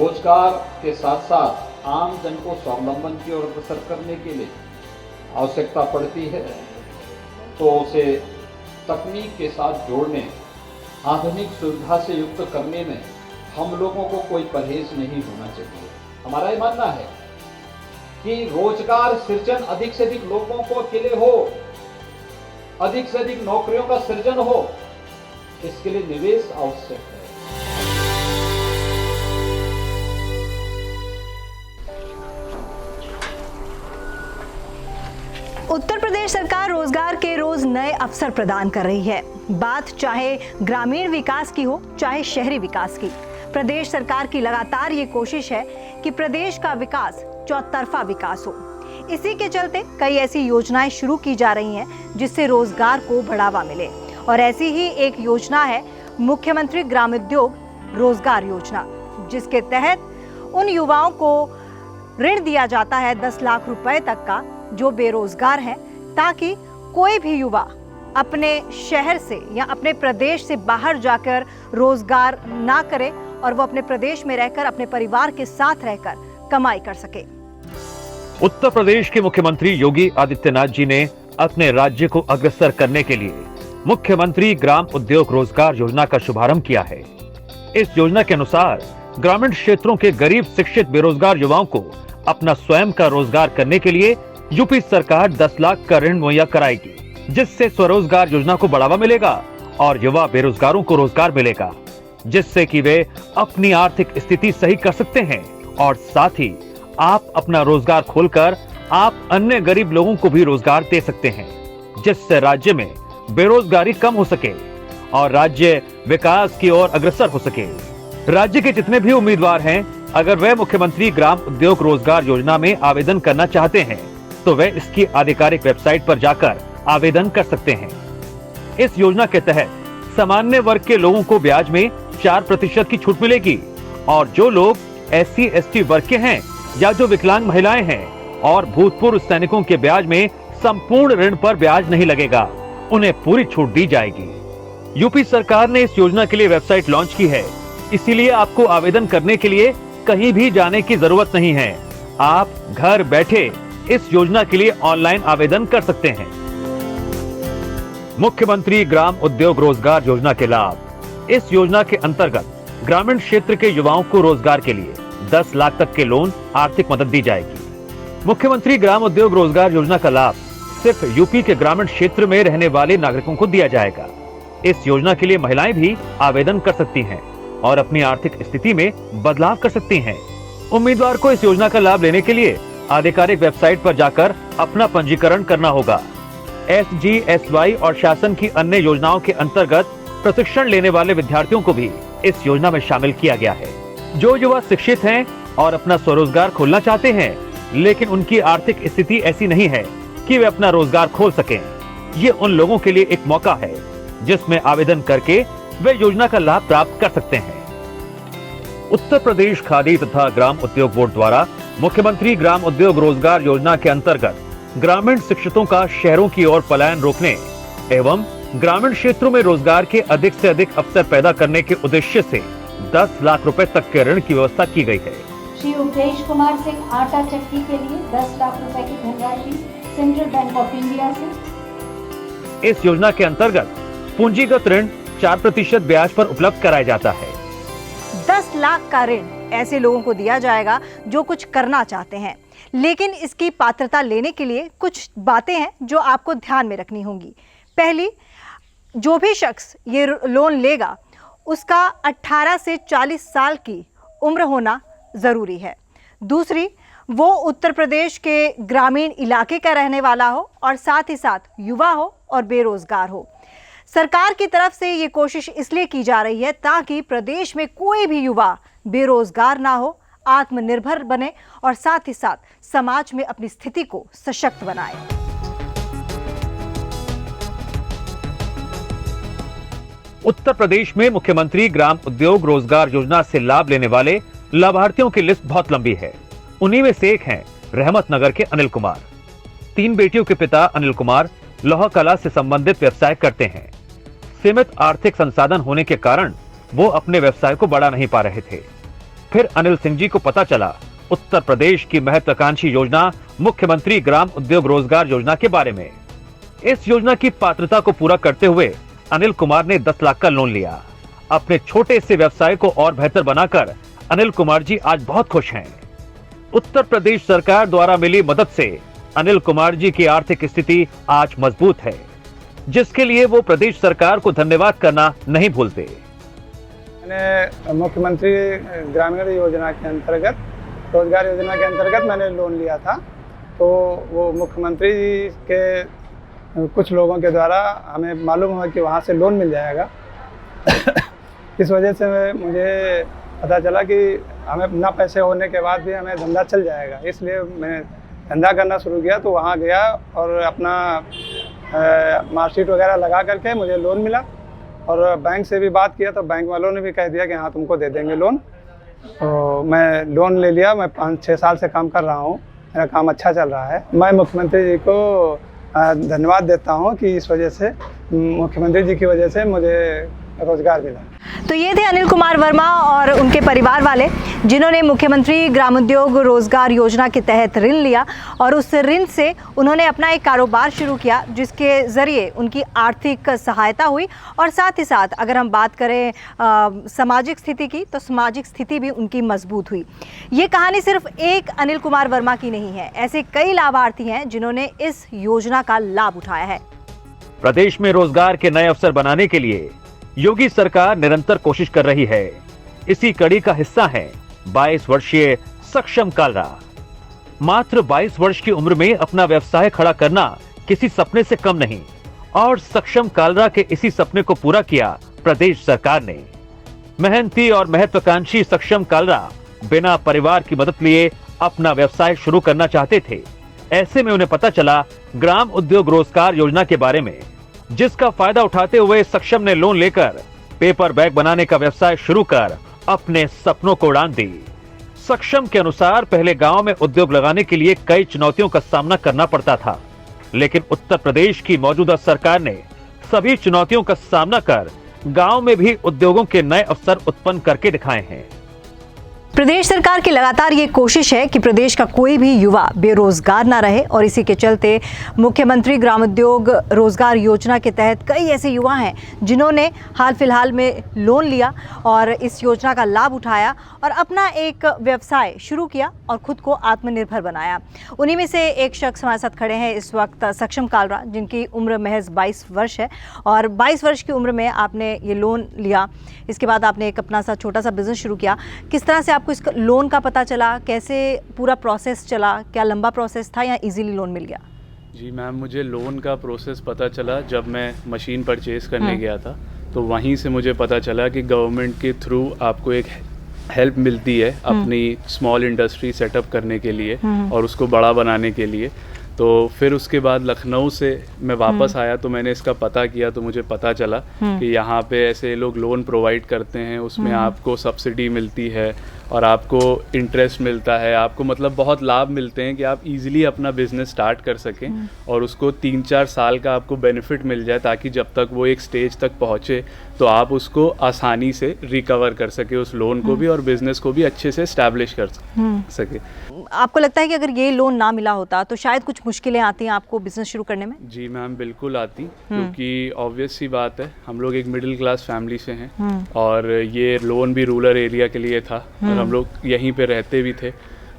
रोजगार के साथ साथ आम जन को स्वावलंबन की ओर अग्रसर करने के लिए आवश्यकता पड़ती है, तो उसे तकनीक के साथ जोड़ने, आधुनिक सुविधा से युक्त करने में हम लोगों को कोई परहेज नहीं होना चाहिए। हमारा ये मानना है कि रोजगार सृजन अधिक से अधिक लोगों को अकेले हो, अधिक से अधिक नौकरियों का सृजन हो, इसके लिए निवेश आवश्यक है। उत्तर प्रदेश सरकार रोजगार के रोज नए अवसर प्रदान कर रही है। बात चाहे ग्रामीण विकास की हो, चाहे शहरी विकास की। प्रदेश सरकार की लगातार ये कोशिश है कि प्रदेश का विकास चौतरफा विकास हो। इसी के चलते कई ऐसी योजनाएं शुरू की जा रही हैं जिससे रोजगार को बढ़ावा मिले, और ऐसी ही एक योजना है मुख्यमंत्री ग्रामोद्योग रोजगार योजना, जिसके तहत उन युवाओं को ऋण दिया जाता है 10 लाख रुपए तक का जो बेरोजगार हैं, ताकि कोई भी युवा अपने शहर से या अपने प्रदेश से बाहर जाकर रोजगार ना करे और वो अपने प्रदेश में रहकर अपने परिवार के साथ रहकर कमाई कर सके। उत्तर प्रदेश के मुख्यमंत्री योगी आदित्यनाथ जी ने अपने राज्य को अग्रसर करने के लिए मुख्यमंत्री ग्राम उद्योग रोजगार योजना का शुभारंभ किया है। इस योजना के अनुसार ग्रामीण क्षेत्रों के गरीब शिक्षित बेरोजगार युवाओं को अपना स्वयं का रोजगार करने के लिए यूपी सरकार 10 लाख का ऋण मुहैया कराएगी, जिससे स्वरोजगार योजना को बढ़ावा मिलेगा और युवा बेरोजगारों को रोजगार मिलेगा, जिससे कि वे अपनी आर्थिक स्थिति सही कर सकते हैं और साथ ही आप अपना रोजगार खोलकर आप अन्य गरीब लोगों को भी रोजगार दे सकते हैं, जिससे राज्य में बेरोजगारी कम हो सके और राज्य विकास की ओर अग्रसर हो सके। राज्य के जितने भी उम्मीदवार हैं, अगर वे मुख्यमंत्री ग्राम उद्योग रोजगार योजना में आवेदन करना चाहते हैं तो वे इसकी आधिकारिक वेबसाइट पर जाकर आवेदन कर सकते हैं। इस योजना के तहत सामान्य वर्ग के लोगों को ब्याज में 4% की छूट मिलेगी और जो लोग SC ST वर्ग के हैं या जो विकलांग महिलाएं हैं और भूतपूर्व सैनिकों के ब्याज में संपूर्ण ऋण पर ब्याज नहीं लगेगा, उन्हें पूरी छूट दी जाएगी। यूपी सरकार ने इस योजना के लिए वेबसाइट लॉन्च की है, इसीलिए आपको आवेदन करने के लिए कहीं भी जाने की जरूरत नहीं है। आप घर बैठे इस योजना के लिए ऑनलाइन आवेदन कर सकते हैं। मुख्यमंत्री ग्राम उद्योग रोजगार योजना के लाभ। इस योजना के अंतर्गत ग्रामीण क्षेत्र के युवाओं को रोजगार के लिए 10 लाख तक के लोन आर्थिक मदद दी जाएगी। मुख्यमंत्री ग्राम उद्योग रोजगार योजना का लाभ सिर्फ यूपी के ग्रामीण क्षेत्र में रहने वाले नागरिकों को दिया जाएगा। इस योजना के लिए महिलाएं भी आवेदन कर सकती हैं और अपनी आर्थिक स्थिति में बदलाव कर सकती हैं। उम्मीदवार को इस योजना का लाभ लेने के लिए आधिकारिक वेबसाइट पर जाकर अपना पंजीकरण करना होगा। SGSY और शासन की अन्य योजनाओं के अंतर्गत प्रशिक्षण लेने वाले विद्यार्थियों को भी इस योजना में शामिल किया गया है। जो युवा शिक्षित हैं और अपना स्वरोजगार खोलना चाहते हैं, लेकिन उनकी आर्थिक स्थिति ऐसी नहीं है कि वे अपना रोजगार खोल सकें, ये उन लोगों के लिए एक मौका है जिसमें आवेदन करके वे योजना का लाभ प्राप्त कर सकते हैं। उत्तर प्रदेश खादी तथा ग्राम उद्योग बोर्ड द्वारा मुख्यमंत्री ग्राम उद्योग रोजगार योजना के अंतर्गत ग्रामीण शिक्षितों का शहरों की ओर पलायन रोकने एवं ग्रामीण क्षेत्रों में रोजगार के अधिक से अधिक अवसर पैदा करने के उद्देश्य से 10 लाख रुपए तक के ऋण की व्यवस्था की गई है। श्री उपदेश कुमार सिंह आटा चक्की के लिए 10 लाख रुपए की धनराशि सेंट्रल बैंक ऑफ इंडिया से। इस योजना के अंतर्गत पूंजीगत ऋण 4% ब्याज पर उपलब्ध कराया जाता है। 10 लाख का ऋण ऐसे लोगों को दिया जाएगा जो कुछ करना चाहते हैं, लेकिन इसकी पात्रता लेने के लिए कुछ बातें हैं जो आपको ध्यान में रखनी होंगी। पहली, जो भी शख्स ये लोन लेगा उसका 18 से 40 साल की उम्र होना ज़रूरी है। दूसरी, वो उत्तर प्रदेश के ग्रामीण इलाके का रहने वाला हो और साथ ही साथ युवा हो और बेरोजगार हो। सरकार की तरफ से ये कोशिश इसलिए की जा रही है ताकि प्रदेश में कोई भी युवा बेरोजगार ना हो, आत्मनिर्भर बने और साथ ही साथ समाज में अपनी स्थिति को सशक्त बनाए। उत्तर प्रदेश में मुख्यमंत्री ग्राम उद्योग रोजगार योजना से लाभ लेने वाले लाभार्थियों की लिस्ट बहुत लंबी है। उन्हीं में से एक हैं रहमत नगर के अनिल कुमार। 3 बेटियों के पिता अनिल कुमार लोहा कला से संबंधित व्यवसाय करते हैं। सीमित आर्थिक संसाधन होने के कारण वो अपने व्यवसाय को बढ़ा नहीं पा रहे थे। फिर अनिल सिंह जी को पता चला उत्तर प्रदेश की महत्वाकांक्षी योजना मुख्यमंत्री ग्राम उद्योग रोजगार योजना के बारे में। इस योजना की पात्रता को पूरा करते हुए अनिल कुमार ने 10 लाख का लोन लिया। अपने छोटे से व्यवसाय को और बेहतर बनाकर अनिल कुमार जी आज बहुत खुश हैं। उत्तर प्रदेश सरकार द्वारा मिली मदद से अनिल कुमार जी की आर्थिक स्थिति आज मजबूत है, जिसके लिए वो प्रदेश सरकार को धन्यवाद करना नहीं भूलते। मैंने मुख्यमंत्री ग्रामीण योजना के अंतर्गत, रोजगार योजना के अंतर्गत मैंने लोन लिया था। तो वो मुख्यमंत्री जी के कुछ लोगों के द्वारा हमें मालूम हुआ कि वहाँ से लोन मिल जाएगा। इस वजह से मुझे पता चला कि हमें ना पैसे होने के बाद भी हमें धंधा चल जाएगा, इसलिए मैं धंधा करना शुरू किया। तो वहाँ गया और अपना मार्कशीट वगैरह लगा करके मुझे लोन मिला, और बैंक से भी बात किया तो बैंक वालों ने भी कह दिया कि हाँ तुमको दे देंगे लोन। तो मैं लोन ले लिया। मैं 5-6 साल से काम कर रहा हूँ, मेरा काम अच्छा चल रहा है। मैं मुख्यमंत्री जी को धन्यवाद देता हूँ कि इस वजह से, मुख्यमंत्री जी की वजह से मुझे रोजगार मिला। तो ये थे अनिल कुमार वर्मा और उनके परिवार वाले, जिन्होंने मुख्यमंत्री ग्रामोद्योग रोजगार योजना के तहत ऋण लिया और उस ऋण से उन्होंने अपना एक कारोबार शुरू किया, जिसके ज़रिए उनकी आर्थिक सहायता हुई। और साथ ही साथ अगर हम बात करें सामाजिक स्थिति की, तो सामाजिक स्थिति भी उनकी मजबूत हुई। ये कहानी सिर्फ एक अनिल कुमार वर्मा की नहीं है, ऐसे कई लाभार्थी हैं जिन्होंने इस योजना का लाभ उठाया है। प्रदेश में रोजगार के नए अवसर बनाने के लिए योगी सरकार निरंतर कोशिश कर रही है। इसी कड़ी का हिस्सा है 22 वर्षीय सक्षम कालरा। मात्र 22 वर्ष की उम्र में अपना व्यवसाय खड़ा करना किसी सपने से कम नहीं, और सक्षम कालरा के इसी सपने को पूरा किया प्रदेश सरकार ने। मेहनती और महत्वाकांक्षी सक्षम कालरा बिना परिवार की मदद लिए अपना व्यवसाय शुरू करना चाहते थे। ऐसे में उन्हें पता चला ग्राम उद्योग रोजगार योजना के बारे में, जिसका फायदा उठाते हुए सक्षम ने लोन लेकर पेपर बैग बनाने का व्यवसाय शुरू कर अपने सपनों को उड़ान दी। सक्षम के अनुसार पहले गांव में उद्योग लगाने के लिए कई चुनौतियों का सामना करना पड़ता था, लेकिन उत्तर प्रदेश की मौजूदा सरकार ने सभी चुनौतियों का सामना कर गांव में भी उद्योगों के नए अवसर उत्पन्न करके दिखाए हैं। प्रदेश सरकार की लगातार ये कोशिश है कि प्रदेश का कोई भी युवा बेरोजगार ना रहे, और इसी के चलते मुख्यमंत्री ग्रामोद्योग रोजगार योजना के तहत कई ऐसे युवा हैं जिन्होंने हाल फिलहाल में लोन लिया और इस योजना का लाभ उठाया और अपना एक व्यवसाय शुरू किया और खुद को आत्मनिर्भर बनाया। उन्हीं में से एक शख्स हमारे साथ खड़े हैं इस वक्त, सक्षम कालरा, जिनकी उम्र महज 22 वर्ष है। और 22 वर्ष की उम्र में आपने ये लोन लिया, इसके बाद आपने एक अपना सा छोटा सा बिजनेस शुरू किया। किस तरह से आपको इस लोन का पता चला, कैसे पूरा प्रोसेस चला, क्या लंबा प्रोसेस था या इजीली लोन मिल गया? जी मैम, मुझे लोन का प्रोसेस पता चला जब मैं मशीन परचेज़ करने गया था। तो वहीं से मुझे पता चला कि गवर्नमेंट के थ्रू आपको एक हेल्प मिलती है अपनी स्मॉल इंडस्ट्री सेटअप करने के लिए और उसको बड़ा बनाने के लिए। तो फिर उसके बाद लखनऊ से मैं वापस आया तो मैंने इसका पता किया, तो मुझे पता चला कि यहाँ पे ऐसे लोग लोन प्रोवाइड करते हैं, उसमें आपको सब्सिडी मिलती है और आपको इंटरेस्ट मिलता है, आपको मतलब बहुत लाभ मिलते हैं कि आप इजीली अपना बिजनेस स्टार्ट कर सकें और उसको 3-4 साल का आपको बेनिफिट मिल जाए, ताकि जब तक वो एक स्टेज तक पहुँचे तो आप उसको आसानी से रिकवर कर सके, उस लोन को भी और बिजनेस को भी अच्छे से एस्टैब्लिश कर सके। आपको लगता है कि अगर ये लोन ना मिला होता तो शायद कुछ मुश्किलें आती हैं आपको बिजनेस शुरू करने में? जी मैम, बिल्कुल आती, क्योंकि ऑब्वियस सी बात है, हम लोग एक मिडिल क्लास फैमिली से हैं और ये लोन भी रूरल एरिया के लिए था और हम लोग यहीं पे रहते भी थे।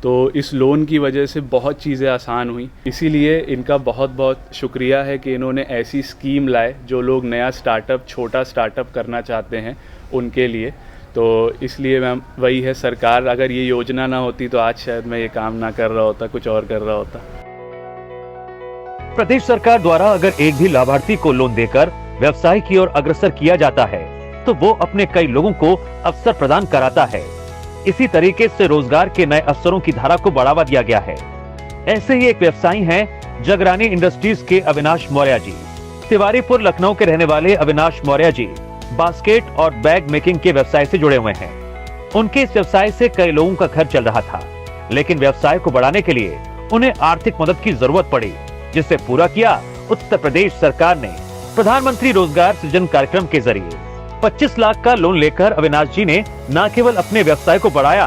तो इस लोन की वजह से बहुत चीज़ें आसान हुई, इसीलिए इनका बहुत बहुत शुक्रिया है कि इन्होंने ऐसी स्कीम लाए जो लोग नया स्टार्टअप, छोटा स्टार्टअप करना चाहते हैं उनके लिए। तो इसलिए मैम वही है, सरकार अगर ये योजना ना होती तो आज शायद मैं ये काम ना कर रहा होता, कुछ और कर रहा होता। प्रदेश सरकार द्वारा अगर एक भी लाभार्थी को लोन देकर व्यवसाय की ओर अग्रसर किया जाता है तो वो अपने कई लोगों को अवसर प्रदान कराता है। इसी तरीके से रोजगार के नए अवसरों की धारा को बढ़ावा दिया गया है। ऐसे ही एक व्यवसायी हैं जगरानी इंडस्ट्रीज के अविनाश मौर्य जी। तिवारीपुर लखनऊ के रहने वाले अविनाश मौर्य जी बास्केट और बैग मेकिंग के व्यवसाय से जुड़े हुए हैं। उनके इस व्यवसाय से कई लोगों का घर चल रहा था, लेकिन व्यवसाय को बढ़ाने के लिए उन्हें आर्थिक मदद की जरूरत पड़ी, जिसे पूरा किया उत्तर प्रदेश सरकार ने प्रधानमंत्री रोजगार सृजन कार्यक्रम के जरिए। 25 लाख का लोन लेकर अविनाश जी ने न केवल अपने व्यवसाय को बढ़ाया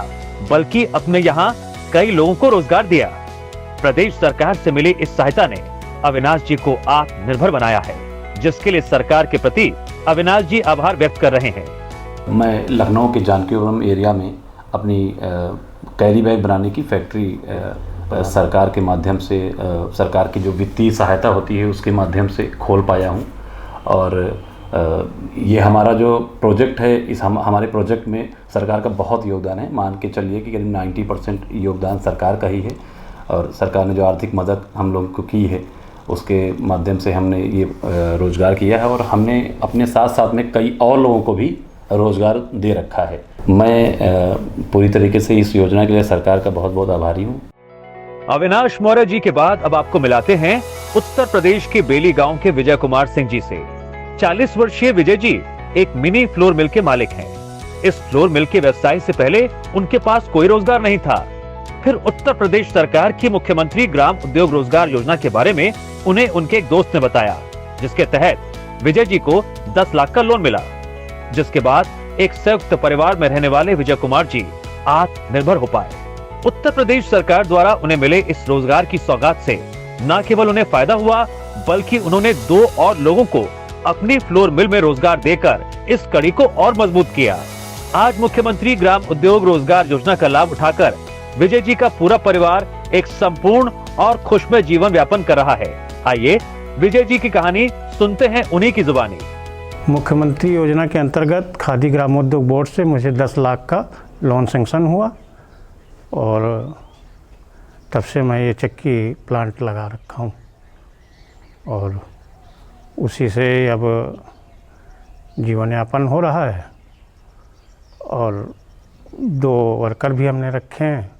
बल्कि अपने यहाँ कई लोगों को रोजगार दिया। प्रदेश सरकार से मिली इस सहायता ने अविनाश जी को आत्मनिर्भर बनाया है, जिसके लिए सरकार के प्रति अविनाश जी आभार व्यक्त कर रहे हैं। मैं लखनऊ के जानकीपुरम एरिया में अपनी कैरी बैग बनाने की फैक्ट्री सरकार के माध्यम से, सरकार की जो वित्तीय सहायता होती है उसके माध्यम से खोल पाया हूँ। और ये हमारा जो प्रोजेक्ट है, इस हमारे प्रोजेक्ट में सरकार का बहुत योगदान है। मान के चलिए कि करीब 90% योगदान सरकार का ही है। और सरकार ने जो आर्थिक मदद हम लोगों को की है उसके माध्यम से हमने ये रोज़गार किया है, और हमने अपने साथ साथ में कई और लोगों को भी रोज़गार दे रखा है। मैं पूरी तरीके से इस योजना के लिए सरकार का बहुत बहुत आभारी हूँ। अविनाश मौर्य जी के बाद अब आपको मिलाते हैं उत्तर प्रदेश के बेली गांव के विजय कुमार सिंह जी से। 40 वर्षीय विजय जी एक मिनी फ्लोर मिल के मालिक हैं। इस फ्लोर मिल के व्यवसाय से पहले उनके पास कोई रोजगार नहीं था। फिर उत्तर प्रदेश सरकार की मुख्यमंत्री ग्राम उद्योग रोजगार योजना के बारे में उन्हें उनके एक दोस्त ने बताया, जिसके तहत विजय जी को 10 लाख का लोन मिला, जिसके बाद एक संयुक्त परिवार में रहने वाले विजय कुमार जी आत्मनिर्भर हो पाए। उत्तर प्रदेश सरकार द्वारा उन्हें मिले इस रोजगार की सौगात से न केवल उन्हें फायदा हुआ, बल्कि उन्होंने 2 और लोगों को अपनी फ्लोर मिल में रोजगार देकर इस कड़ी को और मजबूत किया। आज मुख्यमंत्री ग्राम उद्योग रोजगार योजना का लाभ उठाकर विजय जी का पूरा परिवार एक संपूर्ण और खुशमय जीवन यापन कर रहा है। आइए विजय जी की कहानी सुनते हैं उन्हीं की जुबानी। मुख्यमंत्री योजना के अंतर्गत खादी ग्रामोद्योग बोर्ड से मुझे 10 लाख का लोन सैंक्शन हुआ, और तब से मैं ये चक्की प्लांट लगा रखा हूँ, और उसी से अब जीवन यापन हो रहा है। और 2 वर्कर भी हमने रखे हैं,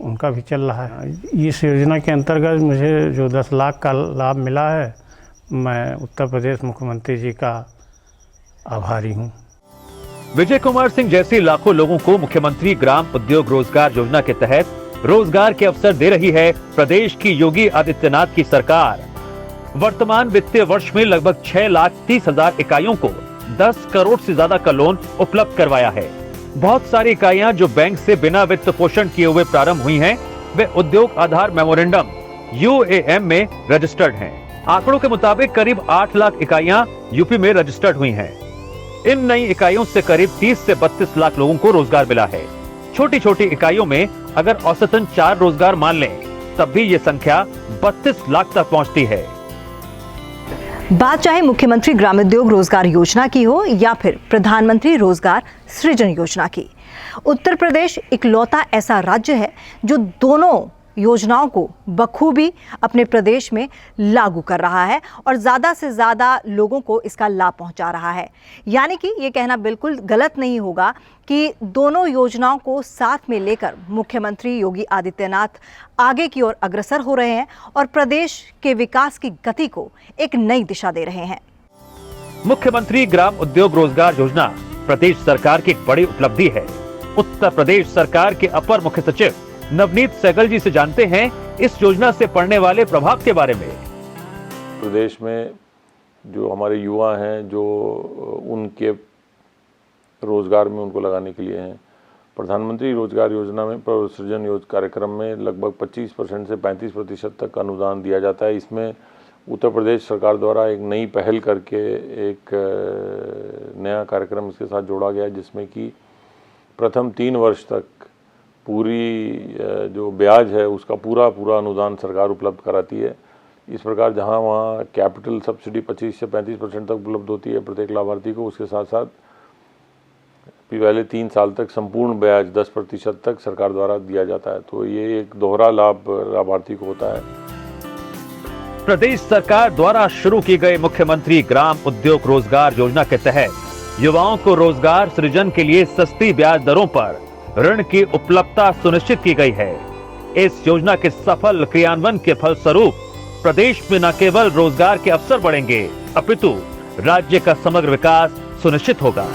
उनका भी चल रहा है। इस योजना के अंतर्गत मुझे जो 10 लाख का लाभ मिला है, मैं उत्तर प्रदेश मुख्यमंत्री जी का आभारी हूँ। विजय कुमार सिंह जैसे लाखों लोगों को मुख्यमंत्री ग्राम उद्योग रोजगार योजना के तहत रोजगार के अवसर दे रही है प्रदेश की योगी आदित्यनाथ की सरकार। वर्तमान वित्तीय वर्ष में लगभग 6,30,000 इकाइयों को 10 करोड़ से ज्यादा का लोन उपलब्ध करवाया है। बहुत सारी इकाइयां जो बैंक से बिना वित्त पोषण किए हुए प्रारंभ हुई हैं, वे उद्योग आधार मेमोरेंडम UAM में रजिस्टर्ड हैं। आंकड़ों के मुताबिक करीब 8 लाख इकाइयां यूपी में रजिस्टर्ड हुई हैं। इन नई इकाइयों से करीब 30 से 32 लाख लोगों को रोजगार मिला है। छोटी छोटी इकाइयों में अगर औसतन 4 रोजगार मान लें, तब भी ये संख्या 32 लाख तक पहुंचती है। बात चाहे मुख्यमंत्री ग्रामोद्योग रोजगार योजना की हो या फिर प्रधानमंत्री रोजगार सृजन योजना की, उत्तर प्रदेश इकलौता ऐसा राज्य है जो दोनों योजनाओं को बखूबी अपने प्रदेश में लागू कर रहा है और ज़्यादा से ज़्यादा लोगों को इसका लाभ पहुंचा रहा है। यानी कि ये कहना बिल्कुल गलत नहीं होगा कि दोनों योजनाओं को साथ में लेकर मुख्यमंत्री योगी आदित्यनाथ आगे की ओर अग्रसर हो रहे हैं और प्रदेश के विकास की गति को एक नई दिशा दे रहे हैं। मुख्यमंत्री ग्राम उद्योग रोजगार योजना प्रदेश सरकार की एक बड़ी उपलब्धि है। उत्तर प्रदेश सरकार के अपर मुख्य सचिव नवनीत सहगल जी से जानते हैं इस योजना से पड़ने वाले प्रभाव के बारे में। प्रदेश में जो हमारे युवा हैं, जो उनके रोजगार में उनको लगाने के लिए हैं, प्रधानमंत्री रोजगार योजना में सृजन कार्यक्रम में लगभग 25% से 35% तक अनुदान दिया जाता है। इसमें उत्तर प्रदेश सरकार द्वारा एक नई पहल करके एक नया कार्यक्रम इसके साथ जोड़ा गया है, जिसमें कि प्रथम 3 वर्ष तक पूरी जो ब्याज है उसका पूरा अनुदान सरकार उपलब्ध कराती है। इस प्रकार जहां वहां कैपिटल सब्सिडी 25 से 35% तक उपलब्ध होती है प्रत्येक लाभार्थी को, उसके साथ साथ पहले 3 साल तक संपूर्ण ब्याज 10% तक सरकार द्वारा दिया जाता है। तो ये एक दोहरा लाभ लाभार्थी को होता है। प्रदेश सरकार द्वारा शुरू की गई मुख्यमंत्री ग्राम उद्योग रोजगार योजना के तहत युवाओं को रोजगार सृजन के लिए सस्ती ब्याज दरों पर ऋण की उपलब्धता सुनिश्चित की गई है। इस योजना के सफल क्रियान्वयन के फलस्वरूप प्रदेश में न केवल रोजगार के अवसर बढ़ेंगे, अपितु राज्य का समग्र विकास सुनिश्चित होगा।